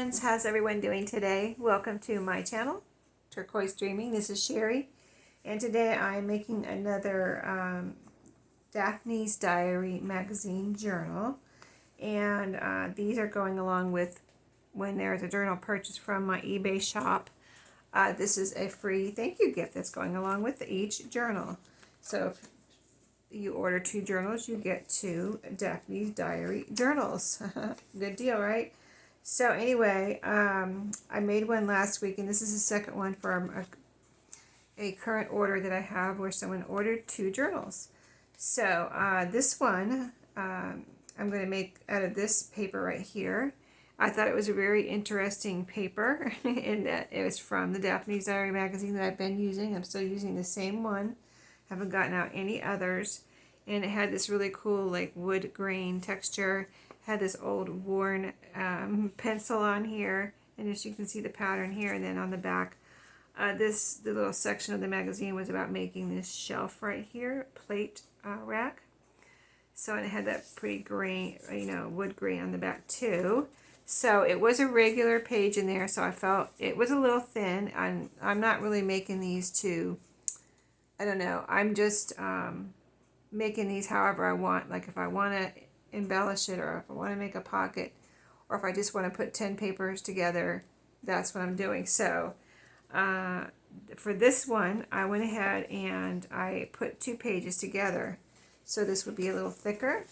friends, how's everyone doing today? Welcome to my channel, Turquoise Dreaming. This is Sheree, and today I'm making another Daphne's Diary magazine journal, and these are going along with when there's a journal purchase from my eBay shop. This is a free thank you gift that's going along with each journal. So if you order 2 journals, you get 2 Daphne's Diary journals. Good deal, right? So anyway, I made one last week, and this is the second one from a current order that I have where someone ordered 2 journals. So this one I'm going to make out of this paper right here. I thought it was a very interesting paper in that it was from the Daphne's Diary magazine that I've been using. I'm still using the same one. Haven't gotten out any others. And it had this really cool like wood grain texture. Had this old worn pencil on here, and as you can see the pattern here, and then on the back the little section of the magazine was about making this shelf right here, plate rack. So it had that pretty grain, wood grain on the back too. So it was a regular page in there, so I felt it was a little thin. I'm not really making these to, I don't know, I'm just making these however I want. Like if I want to embellish it, or if I want to make a pocket, or if I just want to put 10 papers together, that's what I'm doing. So for this one, I went ahead and I put 2 pages together, so this would be a little thicker.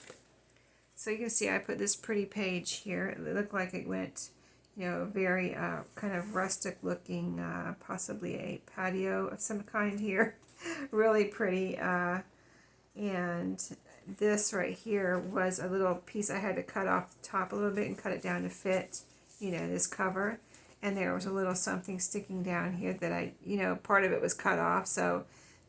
So you can see I put this pretty page here. It looked like it went, very kind of rustic looking, possibly a patio of some kind here. Really pretty. And this right here was a little piece I had to cut off the top a little bit and cut it down to fit, this cover. And there was a little something sticking down here that I, part of it was cut off. So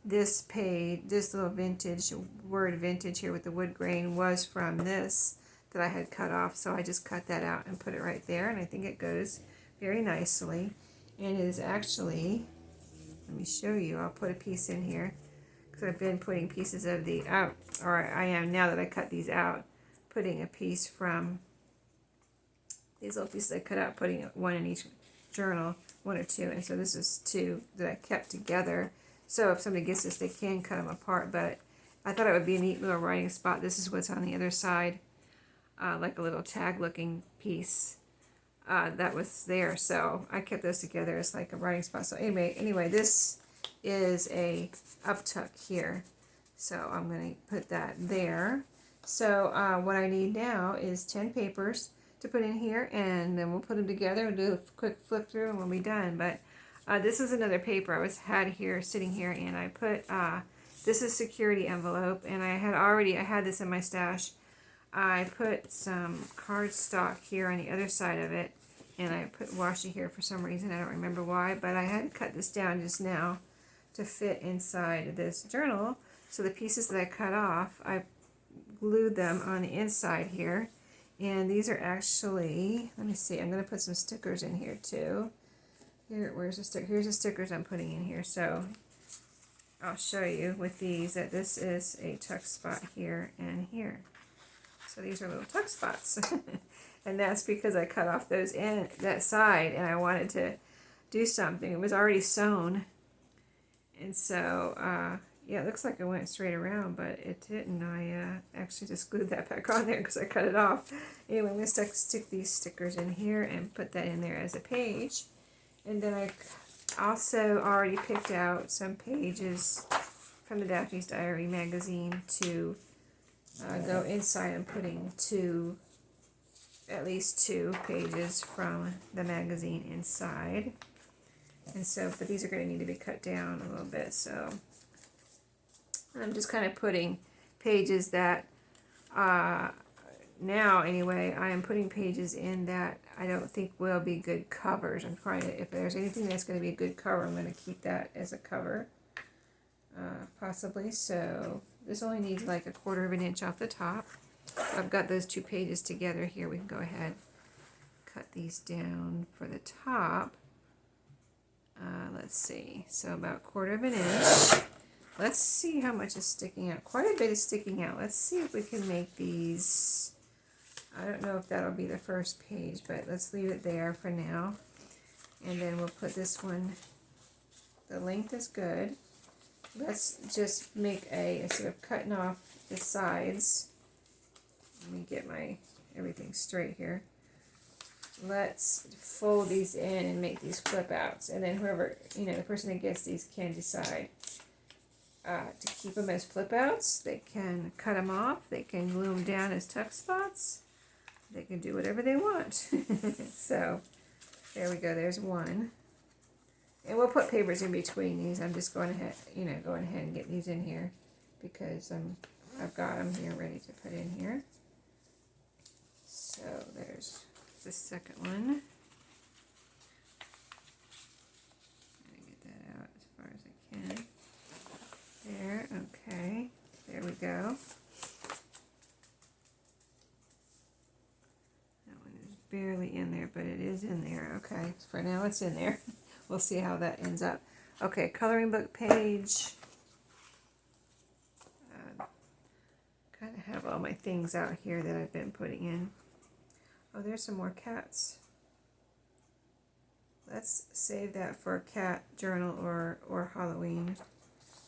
this page, this little vintage, word vintage here with the wood grain was from this that I had cut off. So I just cut that out and put it right there. And I think it goes very nicely. And it is actually, let me show you, I'll put a piece in here. Because I've been putting pieces of the out, or I am now that I cut these out, putting a piece from these little pieces I cut out, putting one in each journal, 1 or 2, and so this is 2 that I kept together. So if somebody gets this, they can cut them apart, but I thought it would be a neat little writing spot. This is what's on the other side, like a little tag looking piece that was there, so I kept those together as like a writing spot. So anyway, this is a uptuck here, so I'm going to put that there. So what I need now is 10 papers to put in here, and then we'll put them together and do a quick flip through and we'll be done. But this is another paper I had here sitting here, and I put this is security envelope, and I had this in my stash. I put some cardstock here on the other side of it, and I put washi here for some reason. I don't remember why, but I had to cut this down just now to fit inside this journal. So the pieces that I cut off, I glued them on the inside here. And these are actually, let me see, I'm going to put some stickers in here too. Where's the sticker? Here's the stickers I'm putting in here. So I'll show you with these that this is a tuck spot here and here. So these are little tuck spots. And that's because I cut off those in that side, and I wanted to do something. It was already sewn. And so, yeah, it looks like it went straight around, but it didn't. I actually just glued that back on there because I cut it off. Anyway, I'm going to stick these stickers in here and put that in there as a page. And then I also already picked out some pages from the Daphne's Diary magazine to go inside. I'm putting at least 2 pages from the magazine inside. And so, but these are going to need to be cut down a little bit, so I'm just kind of putting pages that, now anyway, I am putting pages in that I don't think will be good covers. I'm trying to, if there's anything that's going to be a good cover, I'm going to keep that as a cover, possibly. So this only needs like 1/4 of an inch off the top. I've got those 2 pages together here. We can go ahead, cut these down for the top. Let's see, so about 1/4 of an inch. Let's see how much is sticking out. Quite a bit is sticking out. Let's see if we can make these I don't know if that'll be the first page, but let's leave it there for now. And then we'll put this one, the length is good. Let's just make instead of cutting off the sides, let me get my everything straight here. Let's fold these in and make these flip outs. And then whoever, the person that gets these can decide to keep them as flip outs. They can cut them off. They can glue them down as tuck spots. They can do whatever they want. So there we go. There's one. And we'll put papers in between these. I'm just going ahead, going ahead and getting these in here because I've got them here ready to put in here. So there's the second one. Get that out as far as I can. There, okay. There we go. That one is barely in there, but it is in there. Okay, for now it's in there. We'll see how that ends up. Okay, coloring book page. Kind of have all my things out here that I've been putting in. Oh, there's some more cats. Let's save that for a cat journal or Halloween.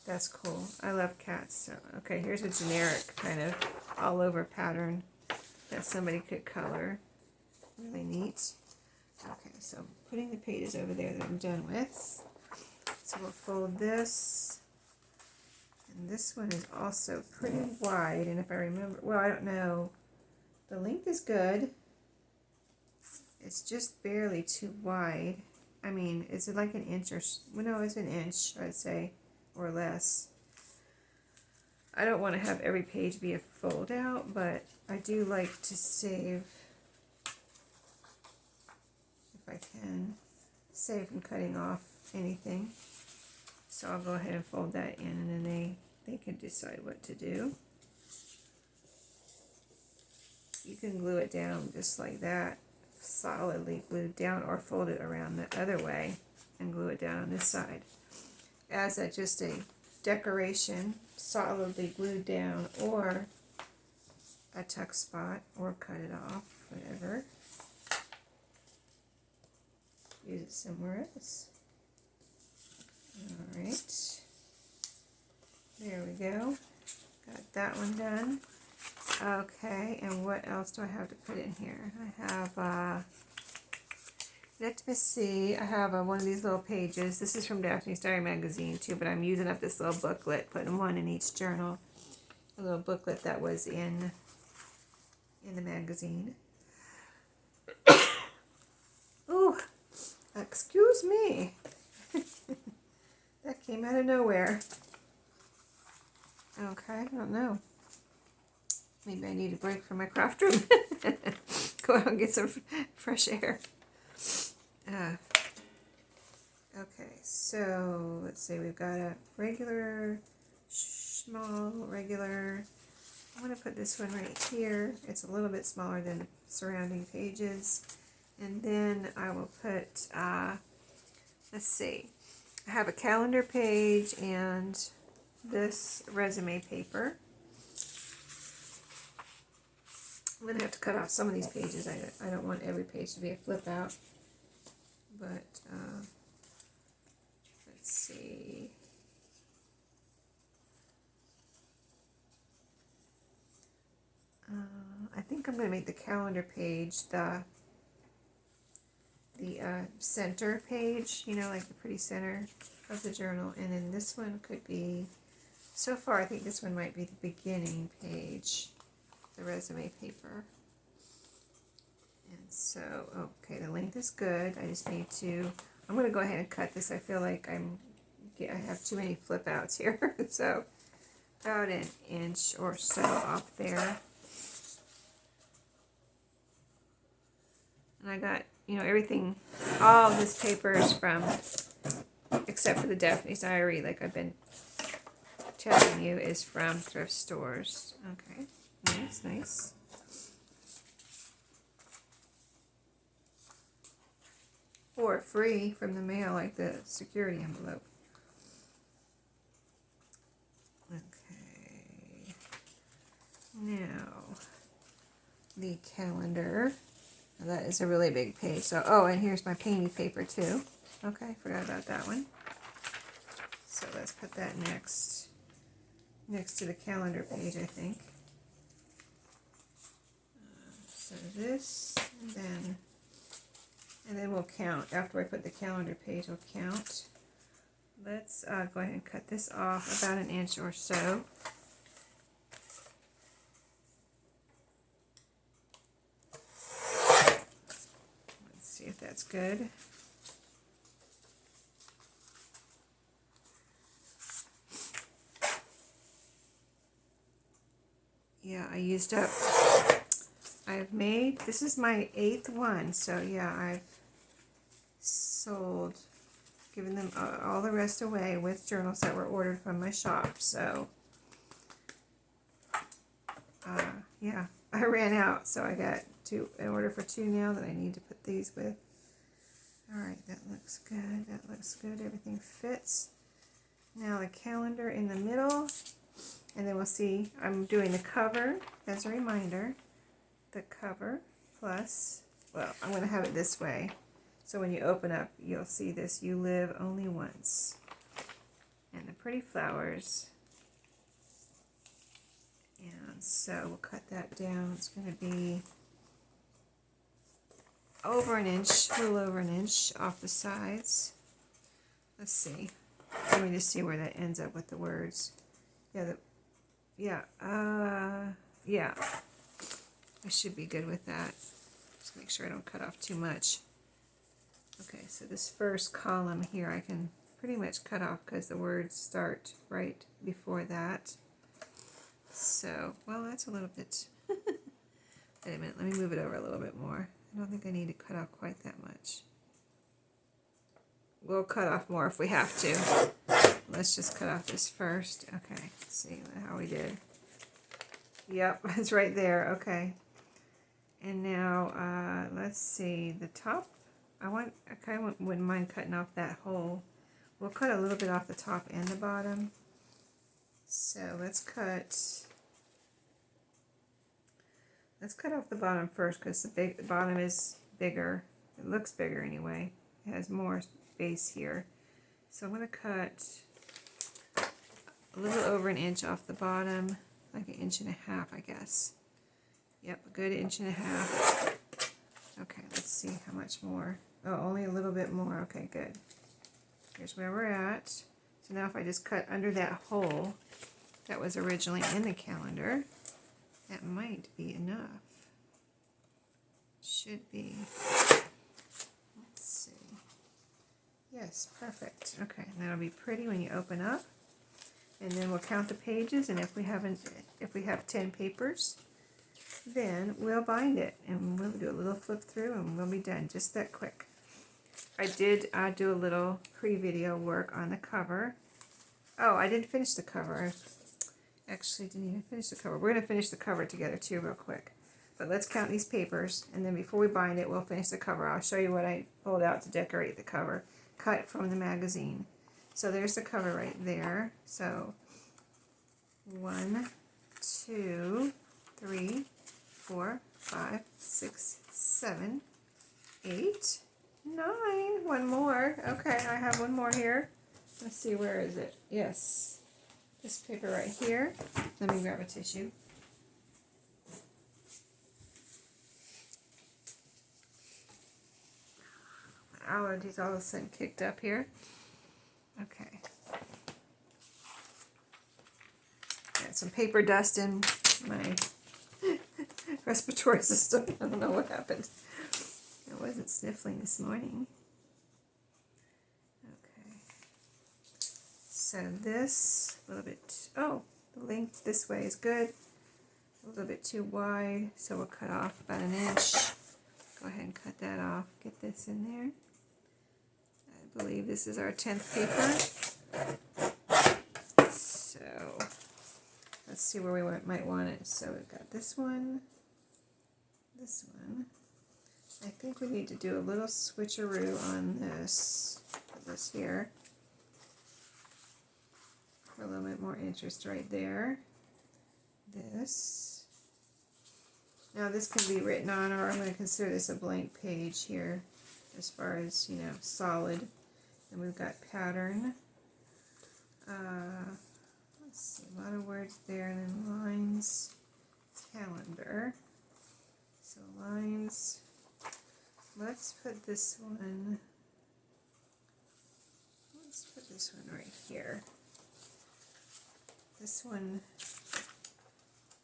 That's cool. I love cats. So, okay, here's a generic kind of all over pattern that somebody could color. Really neat. Okay, so I'm putting the pages over there that I'm done with. So we'll fold this. And this one is also pretty wide. And if I remember, well, I don't know. The length is good. It's just barely too wide. I mean, is it like an inch or, well, no, it's an inch, I'd say, or less. I don't want to have every page be a fold out, but I do like to save, if I can, save from cutting off anything. So I'll go ahead and fold that in, and then they can decide what to do. You can glue it down just like that, solidly glued down, or fold it around the other way and glue it down on this side. As just a decoration, solidly glued down, or a tuck spot, or cut it off, whatever. Use it somewhere else. Alright, there we go. Got that one done. Okay, and what else do I have to put in here? I have, let me see, I have one of these little pages. This is from Daphne's Diary magazine too, but I'm using up this little booklet, putting one in each journal. A little booklet that was in the magazine. Ooh, excuse me. That came out of nowhere. Okay, I don't know. Maybe I need a break from my craft room. Go out and get some fresh air. Okay, so let's see, we've got a regular, small, regular. I'm going to put this one right here. It's a little bit smaller than the surrounding pages. And then I will put, let's see, I have a calendar page and this resume paper. I'm going to have to cut off some of these pages. I don't want every page to be a flip out. But, let's see. I think I'm going to make the calendar page the center page, like the pretty center of the journal. And then this one could be, so far I think this one might be the beginning page, the resume paper. And so, okay, the length is good. I just need to, I'm going to go ahead and cut this. I feel like I have too many flip outs here. So about an inch or so off there. And I got, everything, all of this paper is from, except for the Daphne's Diary, like I've been telling you, is from thrift stores. Okay, nice, nice. Or free from the mail, like the security envelope. Okay. Now, the calendar. Now that is a really big page. So, oh, and here's my painty paper too. Okay, forgot about that one. So let's put that next to the calendar page, I think. So this, and then we'll count. After I put the calendar page, we'll count. Let's go ahead and cut this off about an inch or so. Let's see if that's good. Yeah, I used up, I've made, this is my 8th one, so yeah, I've sold, given them all the rest away with journals that were ordered from my shop, so yeah, I ran out, so I got an order for 2 now that I need to put these with. Alright, that looks good, everything fits. Now the calendar in the middle. And then we'll see, I'm doing the cover as a reminder. The cover plus, well, I'm going to have it this way. So when you open up, you'll see this, you live only once. And the pretty flowers. And so we'll cut that down. It's going to be over an inch, a little over an inch off the sides. Let's see. Let me just see where that ends up with the words. Yeah, yeah, I should be good with that. Just make sure I don't cut off too much. Okay, so this first column here I can pretty much cut off because the words start right before that. So, well, that's a little bit, wait a minute, let me move it over a little bit more. I don't think I need to cut off quite that much. We'll cut off more if we have to. Let's just cut off this first. Okay, let's see how we did. Yep, it's right there. Okay. And now, let's see, the top, I kind of wouldn't mind cutting off that hole. We'll cut a little bit off the top and the bottom. So let's cut off the bottom first because the bottom is bigger. It looks bigger anyway. It has more space here. So I'm going to cut a little over an inch off the bottom, like 1.5 inches, I guess. Yep, a good 1.5 inches. Okay, let's see how much more. Oh, only a little bit more. Okay, good. Here's where we're at. So now if I just cut under that hole that was originally in the calendar, that might be enough. Should be. Let's see. Yes, perfect. Okay, and that'll be pretty when you open up. And then we'll count the pages, and if we have 10 papers, then we'll bind it, and we'll do a little flip through, and we'll be done just that quick. I did do a little pre-video work on the cover. Oh, I didn't finish the cover. I actually didn't even finish the cover. We're going to finish the cover together too real quick. But let's count these papers, and then before we bind it, we'll finish the cover. I'll show you what I pulled out to decorate the cover, cut from the magazine. So there's the cover right there. So 1, 2, 3, 4, 5, 6, 7, 8, 9. One more. Okay, I have one more here. Let's see, where is it? Yes, this paper right here. Let me grab a tissue. My allergies all of a sudden kicked up here. Okay. Got some paper dust in my respiratory system. I don't know what happened. I wasn't sniffling this morning. Okay. So this, a little bit, oh, the length this way is good. A little bit too wide, so we'll cut off about 1 inch. Go ahead and cut that off. Get this in there. I believe this is our 10th paper. So let's see where we might want it. So we've got this one, this one. I think we need to do a little switcheroo on this. Put this here for a little bit more interest right there. This. Now this can be written on, or I'm going to consider this a blank page here as far as, you know, solid. And we've got pattern. Let's see, a lot of words there, and then lines, calendar. So lines, let's put this one right here. This one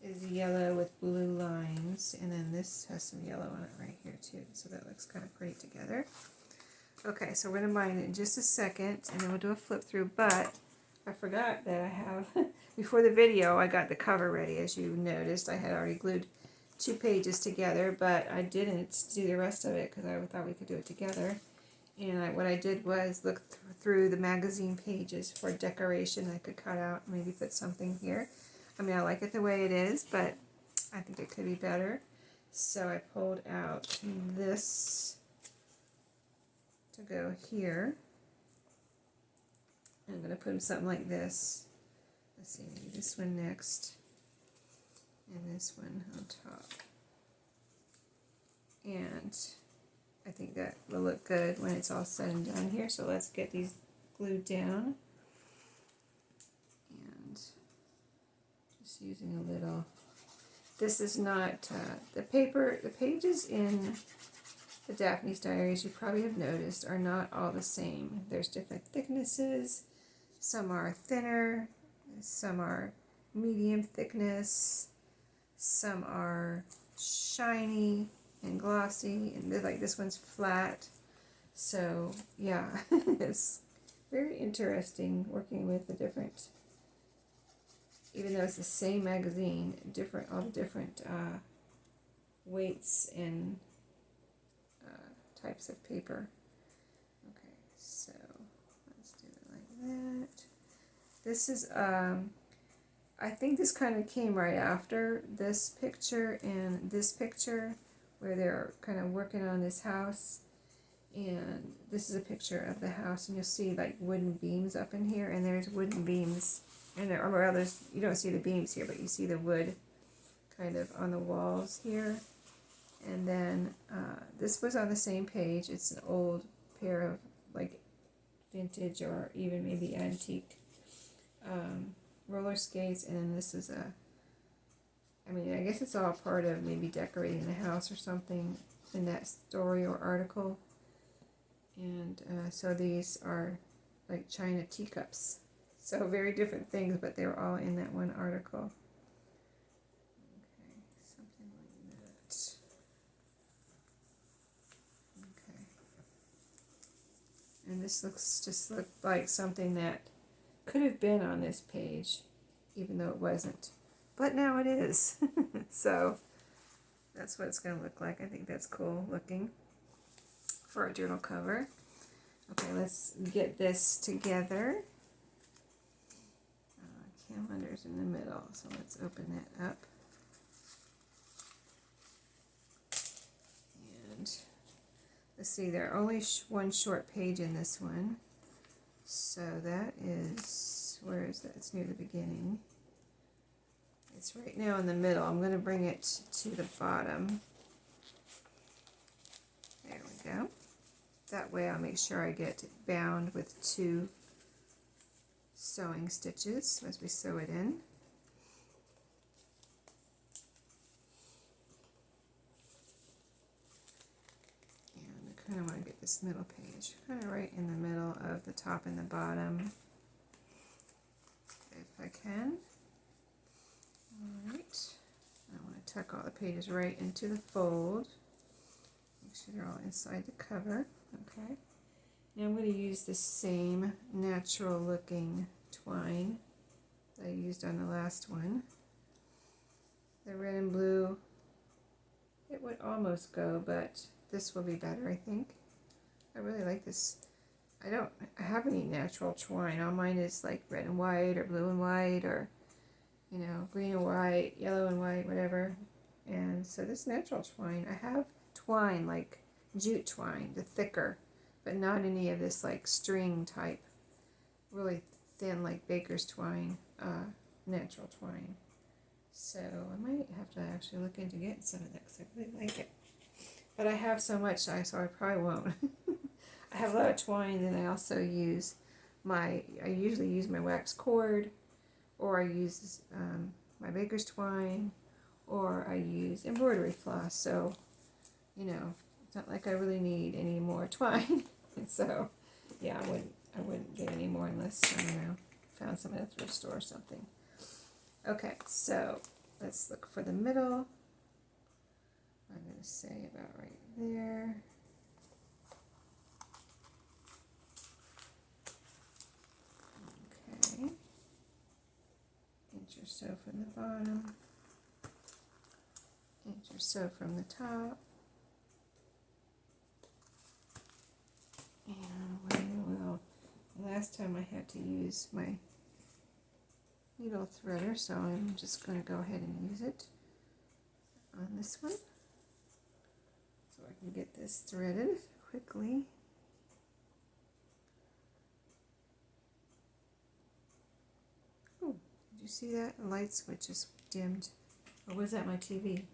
is yellow with blue lines, and then this has some yellow on it right here too, so that looks kind of pretty together. Okay, so we're going to bind it in just a second, and then we'll do a flip through, but I forgot that I have, before the video, I got the cover ready. As you noticed, I had already glued 2 pages together, but I didn't do the rest of it because I thought we could do it together. And what I did was look through the magazine pages for decoration I could cut out and maybe put something here. I mean, I like it the way it is, but I think it could be better. So I pulled out this to go here. I'm going to put something like this. Let's see, maybe this one next, and this one on top. And I think that will look good when it's all said and done here. So let's get these glued down. And just using a little, this is not, the pages in the Daphne's diaries, you probably have noticed, are not all the same. There's different thicknesses. Some are thinner, some are medium thickness, some are shiny and glossy, and like this one's flat. So yeah, it's very interesting working with the different, even though it's the same magazine, all the different weights and types of paper. Okay, so let's do it like that. This is, I think this kind of came right after this picture and this picture, where they're kind of working on this house. And this is a picture of the house, and you'll see like wooden beams up in here, and there's wooden beams, and there are others. You don't see the beams here, but you see the wood kind of on the walls here. And then this was on the same page. It's an old pair of like vintage or even maybe antique roller skates, and then this is I mean, I guess it's all part of maybe decorating the house or something in that story or article. And so these are like china teacups. So very different things, but they were all in that one article. Okay, something like that. Okay. And this looked like something that could have been on this page, even though it wasn't. But now it is. So that's what it's going to look like. I think that's cool looking for a journal cover. Okay, let's get this together. Calendar's in the middle, so let's open that up. And let's see, there are only one short page in this one. So that is, where is that? It's near the beginning. It's right now in the middle. I'm going to bring it to the bottom. There we go. That way I'll make sure I get bound with 2 sewing stitches as we sew it in. And I kind of want to get this middle page kind of right in the middle of the top and the bottom, if I can. Alright, I want to tuck all the pages right into the fold. Make sure they're all inside the cover. Okay. Now I'm going to use the same natural looking twine that I used on the last one. The red and blue, it would almost go, but this will be better, I think. I really like this. I don't have any natural twine. All mine is like red and white or blue and white or, you know, green and white, yellow and white, whatever. And so this natural twine, I have twine like jute twine, the thicker, but not any of this like string type, really thin like baker's twine, natural twine. So I might have to actually look into getting some of that because I really like it. But I have so much, so I probably won't. I have a lot of twine, and I also use I usually use my wax cord, or I use my baker's twine, or I use embroidery floss. So, you know, it's not like I really need any more twine. And so, yeah, I wouldn't get any more unless, I don't know, found some at a thrift store or something. Okay, so let's look for the middle. I'm going to say about right there. Okay. Inch or so from the bottom. Inch or so from the top. And well, last time I had to use my needle threader, so I'm just going to go ahead and use it on this one. So I can get this threaded quickly. Oh, did you see that? The light switch is dimmed. Or was that my TV?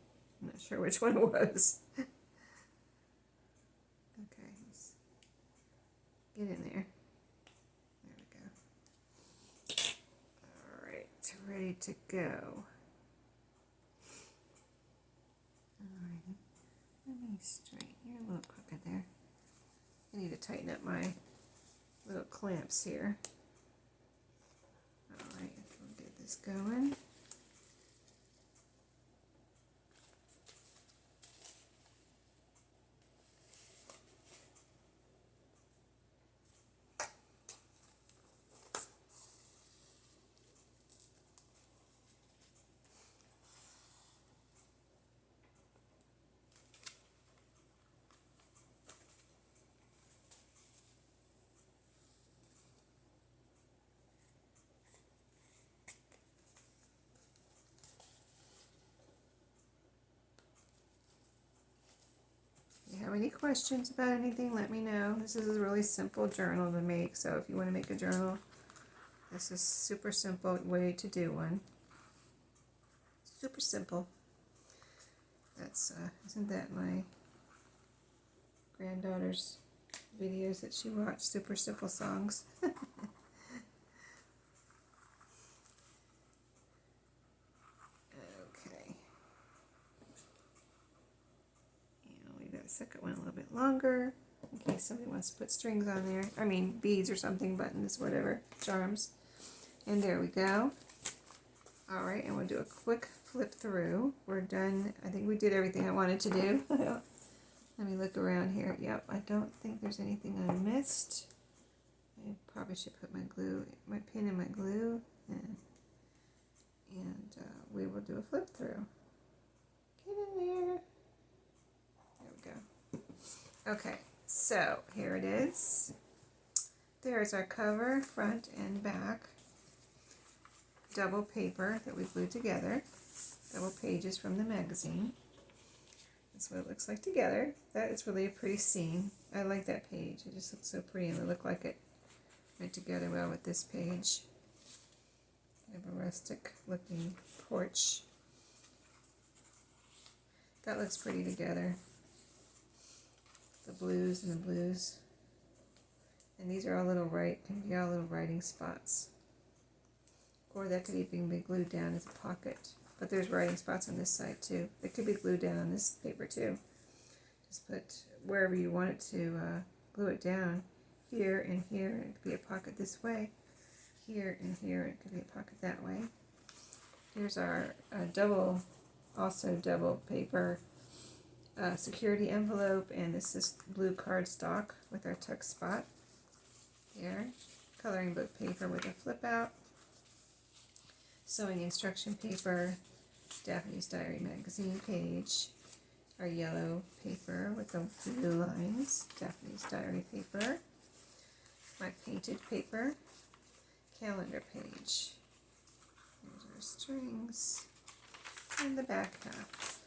I'm not sure which one it was. Okay, let's get in there. There we go. Alright, ready to go. Alright, let me straighten. You're a little crooked there. I need to tighten up my little clamps here. Alright, we'll get this going. If you have any questions about anything, let me know. This is a really simple journal to make, so if you want to make a journal, this is super simple way to do one. Super simple. That's isn't that my granddaughter's videos that she watched? Super simple songs. Okay. And I'll leave that second one a little bit longer in case somebody wants to put strings on there. I mean beads or something, buttons, whatever, charms. And there we go. Alright, and we'll do a quick flip through. We're done. I think we did everything I wanted to do. Let me look around here. Yep, I don't think there's anything I missed. I probably should put my pin in my glue, and we will do a flip through. Get in there. There we go. Okay, so here it is. There's our cover, front and back. Double paper that we glued together. Double pages from the magazine. That's what it looks like together. That is really a pretty scene. I like that page. It just looks so pretty, and it looked like it went together well with this page. Kind of a rustic looking porch. That looks pretty together. The blues and the blues. And these are all little can be all little writing spots. Or that could even be glued down as a pocket. But there's writing spots on this side too. It could be glued down on this paper too. Just put wherever you want it to glue it down. Here and here, it could be a pocket this way. Here and here, it could be a pocket that way. Here's our double paper security envelope, and this is blue cardstock with our tuck spot. Here, coloring book paper with a flip out. Sewing instruction paper, Daphne's Diary magazine page, our yellow paper with the blue lines, Daphne's Diary paper, my painted paper, calendar page. There's our strings, and the back half,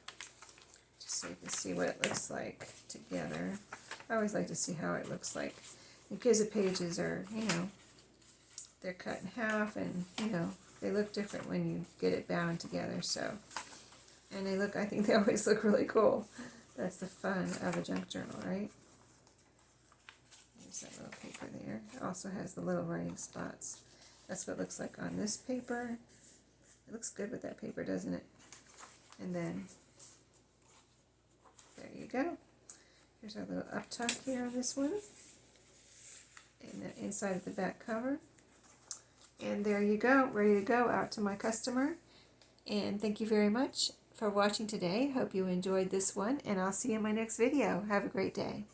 just so you can see what it looks like together. I always like to see how it looks like, because the pages are, they're cut in half, and, they look different when you get it bound together. So, and they look, I think they always look really cool. That's the fun of a junk journal, right? There's that little paper there. It also has the little writing spots. That's what it looks like on this paper. It looks good with that paper, doesn't it? And then, there you go. Here's our little up tuck here on this one. And the inside of the back cover. And there you go, ready to go out to my customer. And thank you very much for watching today. Hope you enjoyed this one, and I'll see you in my next video. Have a great day.